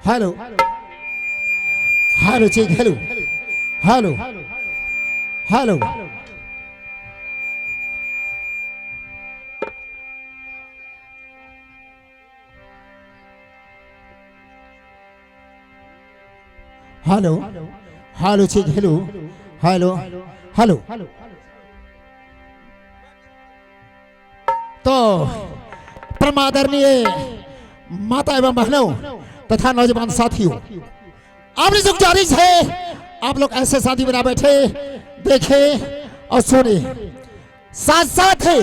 Hello hello check hello hello hello hello hello check hello hello hello. तो परमादरणीय माता एवं बहनों तथा नौजवान साथियों, आपने जो गुजारिश है आप लोग ऐसे शादी बना बैठे देखे और सुने। साथ साथ है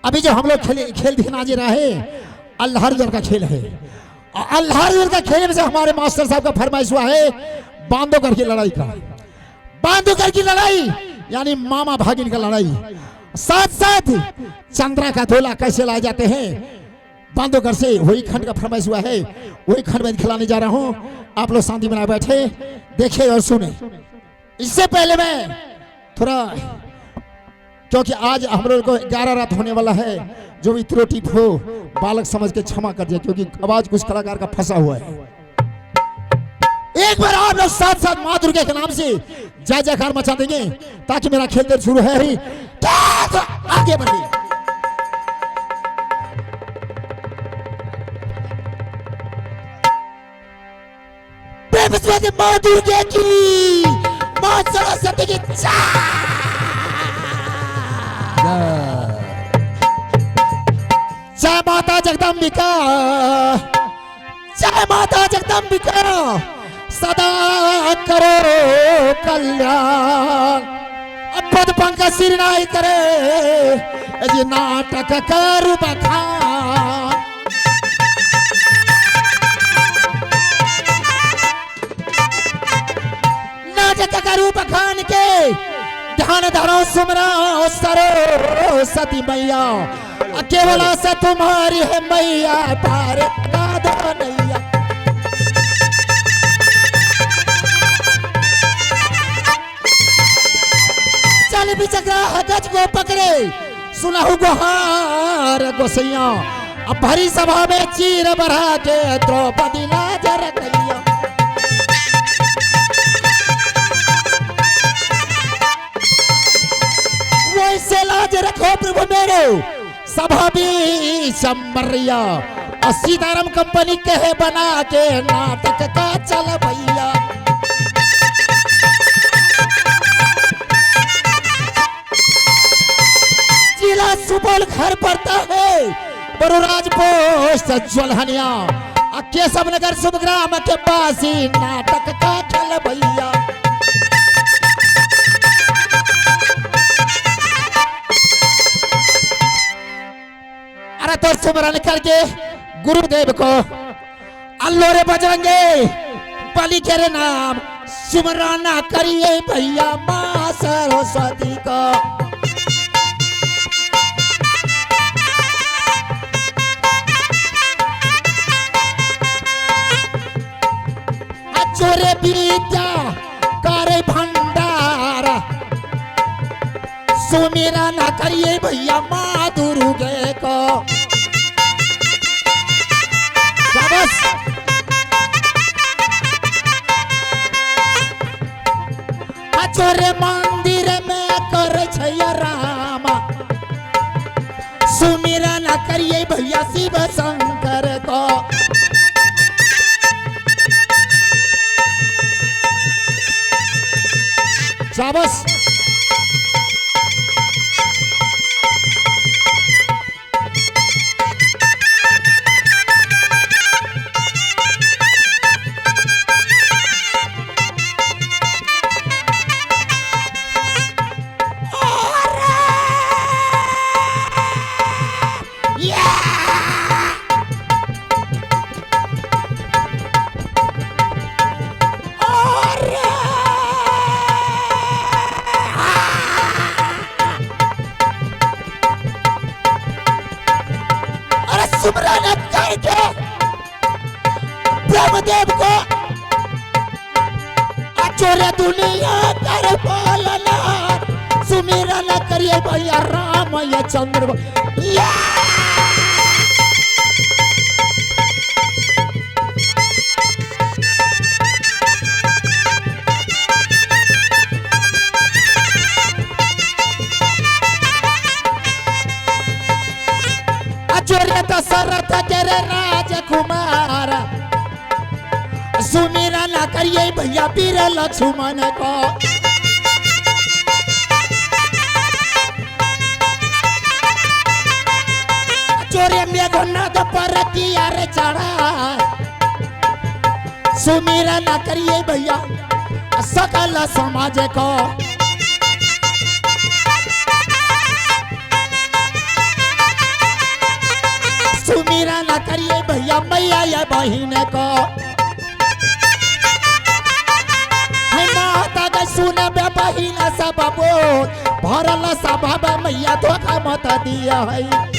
अभी जो हम लोग खेल दिखना जी रहा है अल्लाह का खेल है। अल्लाह का खेल में से हमारे मास्टर साहब का फरमाइश हुआ है बांधोकर की लड़ाई का। बांधोकर की लड़ाई यानी मामा भागिन का लड़ाई। साथ साथ चंद्रा का धोला कैसे लाए जाते हैं बांधोकर से, वही खंड का फरमाइश हुआ है। वही खंड में खिलाने जा रहा हूं। आप लोग शांति बनाए बैठे देखे और सुने। इससे पहले मैं थोड़ा, क्योंकि आज हम लोग को 11 रात होने वाला है, जो भी त्रुटि हो बालक समझ के क्षमा कर दिया, क्योंकि आवाज कुछ कलाकार का फंसा हुआ है। एक बार आप लोग साथ साथ मां दुर्गा के नाम से जय जयकार मचा देंगे ताकि मेरा खेल देर शुरू है ही तो आगे बढ़िए। मां दुर्गा की, मां सरस्वती की जय माता जगदम्बिका, जय माता जगदम्बिका, सदा करो कल्याण। पद पंकज सिरनाई करे ये नाटक करू बखान। नाटक करू बखान के ध्यान धरो सुमरा सरस्वती मैया। केवल से तुम्हारी है मैया पार ना नैया। चल बिचकरा गज को पकड़े सुनहु गुहार गोसैया। अब भरी सभा में चीर बढ़ा के द्रौपदी नजर गैया। वैसे लाज रखो प्रभु मेरे सभा भी चमरिया। और सीताराम कंपनी कहे बना के नाटक का चल भैया। जिला सुपौल घर पड़ता है बरुराज पोस्ट ज्वलहनिया। केशव नगर शुभग्राम के पासी नाटक का चल भैया। अरे तो सुमरन करके गुरुदेव को अल्लोरे बजरंगे बलि के नाम सुमरन करिए भैया मां सरस्वती को। चोरे विद्या करे भंडार सुमिरन करिए भैया मां दुर्गे को। चोरे मंदिर में करे छैया राम सुमिरन करिए भैया शिव शंकर को। शाबाश। सुमरन करके ब्रह्मदेव को अचोरे दुनिया कर पालना सुमिरन करिए भैया राम या चंद्र। नाथ के रे राजकुमार सुमिरा ना करिए भैया वीर लक्ष्मण को चोरे मेघनाथ पर किया रे चढ़ा सुमिरा ना करिए भैया सकल समाज को सुमिरा ना करिए भैया मैया या बहिन को माता के सुन बहिन सब बोल भरल सभा मैया धोखा मत दिया है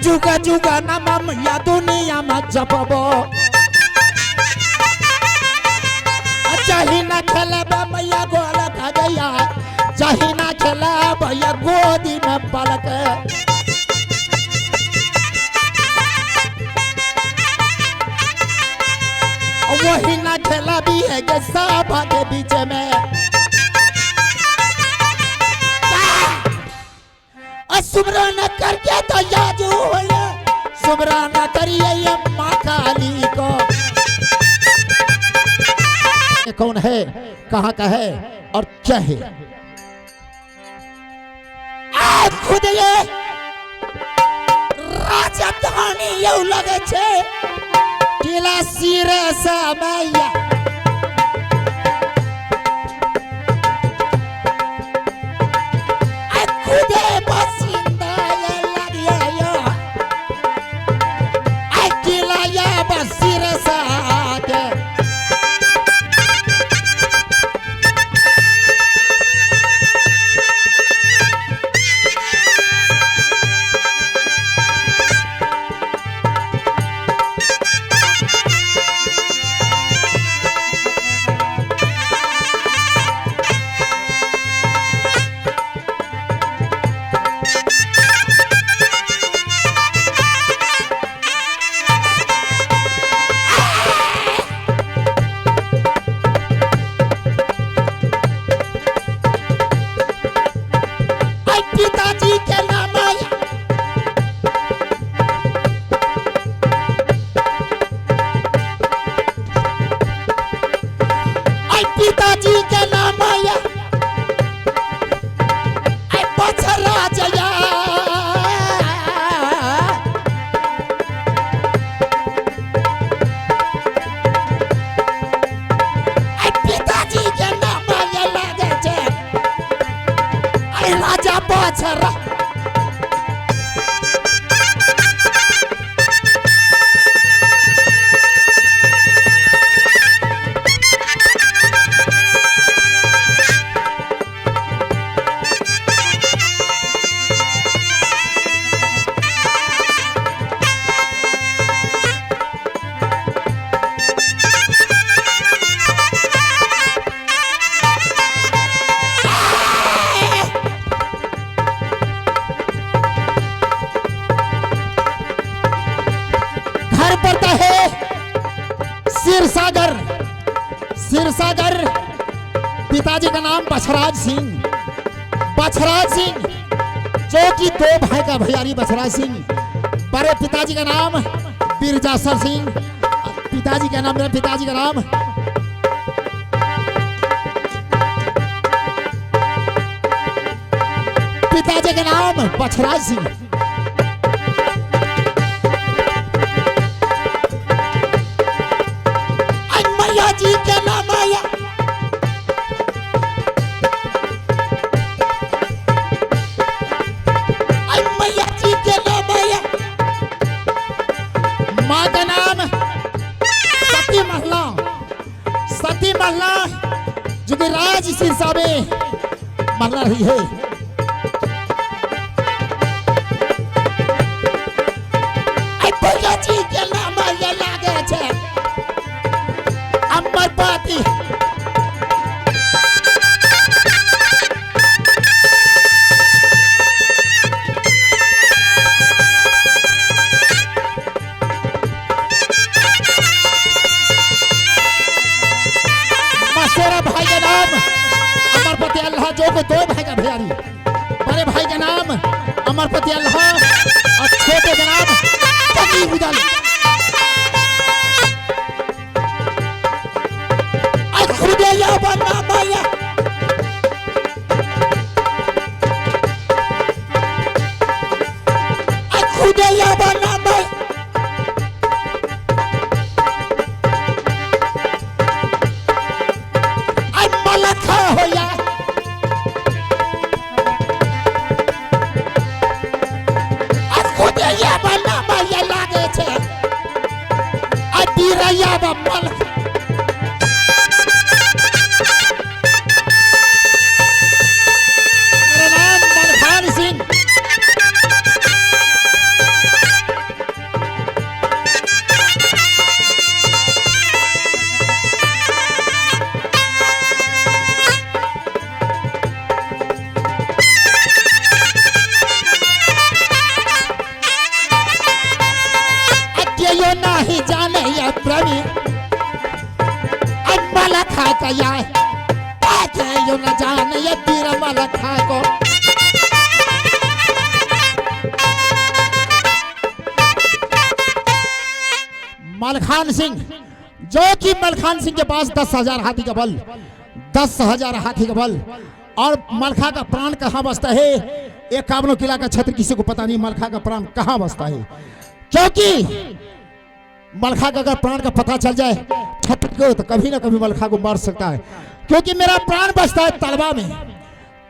जुगा जुगा नाम मैया दुनिया में जपबो चाही ना खेले मैया गोल खा गया चाही ना खेले भैया गोदी में पलक वही ना खेला भी है कि सभा के बीच में सुमरन करके तो याजू है सुमरन करिए ये माँ काली को ये कौन है कहाँ का है और क्या है आप खुद ये राजधानी ये लगे छे किला सिरे से मैया खुदे बसिंदा ये लगिया यो किला ये बसिरे साथे पिताजी के नाम पिताजी के नाम बछरा जया पिताजी के नाम लगे छे राजा बछरा पड़ता है सिरसागर सिरसागर पिताजी का नाम बछराज सिंह जो कि दो भाई का भैयारी बछराज सिंह बड़े पिताजी का नाम बिरजासर सिंह पिताजी का नाम पिताजी का नाम बछराज सिंह जी के नाम आया मैया जी के नाम आया माँ का नाम सती महला जो कि राज सिरसा में महला रही है मैया जी के नाम आया लागे छे अमरपाती मासेरा भाई का नाम अमरपति अल्लाह जो को दो भाई का भैयारी खुदे या बना दे आई मलखा हो या खुदे या बना ये लागे छे आई बीरया बा मलखा नहीं जाने ये प्रवी मलखा का या यो न जाने ये पीर मलखा को मलखान सिंह जो कि मलखान सिंह के पास 10,000 हाथी का बल 10,000 हाथी का बल और मलखा का प्राण कहाँ बसता है एक काबलो किला का छत्र किसी को पता नहीं मलखा का प्राण कहाँ बसता है क्योंकि मलखा का अगर प्राण का पता चल जाए छत्र को तो कभी ना कभी मलखा को मार सकता है क्योंकि मेरा प्राण बसता है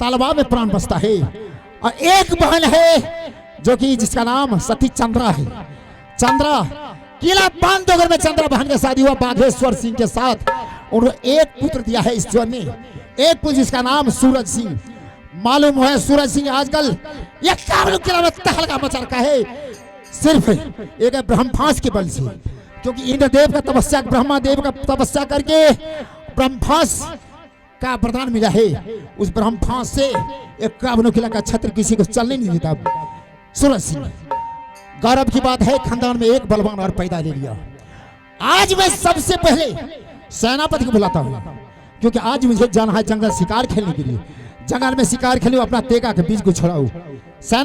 तलवा में प्राण बसता है और एक बहन है जो कि जिसका नाम सती चंद्रा है चंद्रा किला बांधोगर में चंद्रा बहन का शादी हुआ बाघेश्वर सिंह के साथ उन्होंने एक पुत्र दिया है इस जीवन में एक पुत्र जिसका नाम सूरज सिंह मालूम है सूरज सिंह आजकल यह काबुल किला में तहलका मचा रखा है सिर्फ एक ब्रह्मफांस के बल से क्योंकि इंद्रदेव का तपस्या ब्रह्मा देव का तपस्या करके ब्रह्मफांस का वरदान मिला है उस ब्रह्मफांस से एक काबुल किला का छत्र किसी को चलने नहीं देता सूरज सिंह गौरव की बात है खानदान में एक बलवान और पैदा ले लिया आज मैं सबसे पहले सेनापति को बुलाता हूँ क्योंकि आज मुझे जाना है जंगल शिकार खेलने के लिए जंगल में शिकार खेलूं अपना तेगा के बीच को छुड़ाऊं सेना